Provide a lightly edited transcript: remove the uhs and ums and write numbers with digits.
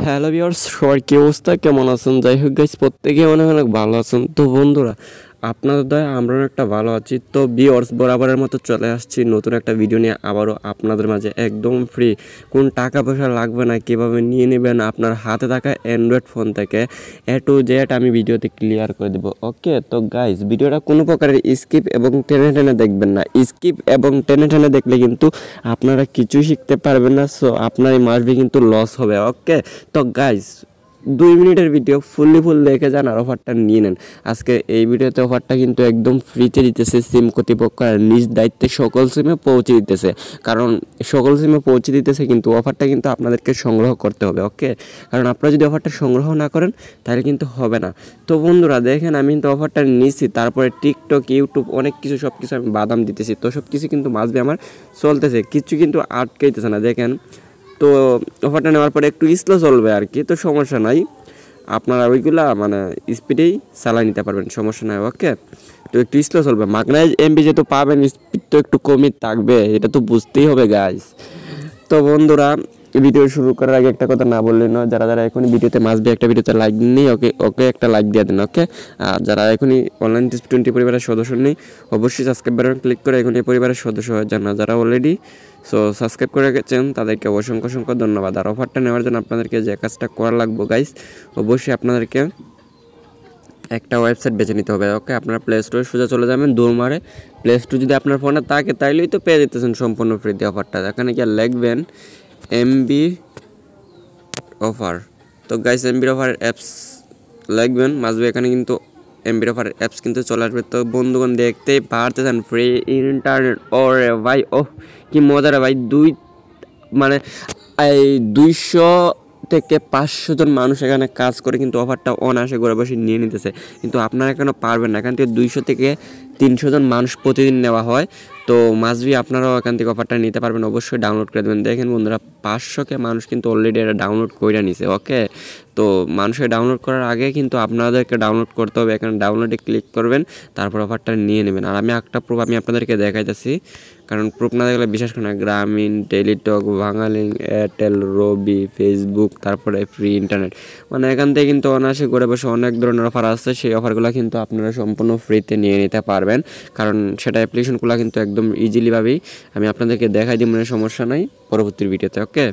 Hello viewers, সবার কি অবস্থা, কেমন আছেন? যাই হোক গাইস, প্রত্যেকে অনেক অনেক ভালো আছেন। তো বন্ধুরা, আপনাদের দয়া আমরাও একটা ভালো আছি। তো ভিউয়ার্স, বরাবরের মতো চলে আসছি নতুন একটা ভিডিও নিয়ে আবারও আপনাদের মাঝে, একদম ফ্রি। কোন টাকা পয়সা লাগবে না, কীভাবে নিয়ে নেবেন আপনার হাতে থাকা অ্যান্ড্রয়েড ফোন থেকে এ টু জেড আমি ভিডিওতে ক্লিয়ার করে দেবো। ওকে, তো গাইস, ভিডিওটা কোনো প্রকারের স্কিপ এবং টেনে টেনে দেখবেন না। স্কিপ এবং টেনে টেনে দেখলে কিন্তু আপনারা কিছুই শিখতে পারবেন না। সো আপনার এই মাসবি কিন্তু লস হবে। ওকে, তো গাইস, 2 মিনিটের ভিডিও ফুল দেখে যান আর অফারটা নিয়ে নেন। আজকে এই ভিডিওতে অফারটা কিন্তু একদম ফ্রিতে দিতেছে সিম কর্তৃপক্ষ, আর নিজ দায়িত্বে সকল সিমে পৌঁছে দিতেছে। কারণ সকল সিমে পৌঁছে দিতেছে, কিন্তু অফারটা কিন্তু আপনাদেরকে সংগ্রহ করতে হবে। ওকে, কারণ আপনারা যদি অফারটা সংগ্রহ না করেন তাহলে কিন্তু হবে না। তো বন্ধুরা দেখেন, আমি কিন্তু অফারটা নিয়েছি, তারপরে টিকটক, ইউটিউব, অনেক কিছু সব কিছু আমি বাদাম দিতেছি। তো সব কিছু কিন্তু মাসবি আমার চলতেছে, কিছু কিন্তু আটকাইতেছে না। দেখেন, তো অফারটা নেওয়ার পরে একটু স্লো চলবে আর কি, তো সমস্যা নাই। আপনারা ওইগুলা মানে স্পিডেই চালাই নিতে পারবেন, সমস্যা নাই। ওকে, তো একটু স্লো চলবে, মাগনায় এমবি যেহেতু পাবেন, স্পিড তো একটু কমই থাকবে, এটা তো বুঝতেই হবে গাইস। তো বন্ধুরা, ভিডিও শুরু করার আগে একটা কথা না বললে নয়, যারা যারা এখনই ভিডিওতে মাসবি একটা ভিডিওতে লাইক নেই, ওকে ওকে একটা লাইক দিয়ে দেন। ওকে, আর যারা এখনই অনলাইন টিপস 20 পরিবারের সদস্য নেই, অবশ্যই সাবস্ক্রাইব বাটন ক্লিক করে এখনই পরিবারের সদস্য হয়ে যান। না যারা অলরেডি সাবস্ক্রাইব করে গেছেন তাদেরকে অসংখ্য অসংখ্য ধন্যবাদ। আর অফারটা নেওয়ার জন্য আপনাদেরকে যে কাজটা করা লাগবে গাইস, অবশ্যই আপনাদেরকে একটা ওয়েবসাইট বেছে নিতে হবে। ওকে, আপনারা প্লে স্টোরে সোজা চলে যাবেন, দৌড় মারে প্লে স্টোর যদি আপনার ফোনে থাকে তাইলেই তো পেয়ে যেতেছেন সম্পূর্ণ ফ্রিতে অফারটা। এখানে কি আর লিখবেন এমবি অফার। তো গাইস, এমবি অফার অ্যাপস লিখবেন মাসবি, এখানে কিন্তু এমবি অফার অ্যাপস কিন্তু চলে আসবে। তো বন্ধুগণ, দেখতেই পারতেছেন ফ্রি ইন্টারনেট। ওরে ভাই, ওহ কি মজা রে ভাই! মানে এই 200 থেকে 500 জন মানুষ এখানে কাজ করে কিন্তু অফারটা অনায়াসে ঘরে বসে নিয়ে নিতেছে। কিন্তু আপনারা কেন পারবেন না? এখান থেকে 200 থেকে 300 জন মানুষ প্রতিদিন নেওয়া হয়। তো মাসবি আপনারাও এখান থেকে অফারটা নিতে পারবেন, অবশ্যই ডাউনলোড করে দেবেন। দেখেন বন্ধুরা, 500কে মানুষ কিন্তু অলরেডি এটা ডাউনলোড করে নিছে। ওকে, তো মানুষের ডাউনলোড করার আগে কিন্তু আপনাদেরকে ডাউনলোড করতে হবে। এখানে ডাউনলোডে ক্লিক করবেন, তারপর অফারটা নিয়ে নেবেন। আর আমি একটা প্রুফ আমি আপনাদেরকে দেখাইতেছি, কারণ প্রুফ না দেখলে বিশ্বাস করেন না। গ্রামীণ, টেলিটক, বাংলালিংক, এয়ারটেল, রবি, ফেসবুক, তারপরে ফ্রি ইন্টারনেট, মানে এখান থেকে কিন্তু অনায়াসে ঘরে বসে অনেক ধরনের অফার আসছে। সেই অফারগুলো কিন্তু আপনারা সম্পূর্ণ ফ্রিতে নিয়ে নিতে পারবেন, কারণ সেটা অ্যাপ্লিকেশনগুলো কিন্তু একদম ইজিলিভাবেই আমি আপনাদেরকে দেখাই দিই, মানে সমস্যা নাই পরবর্তী ভিডিওতে। ওকে।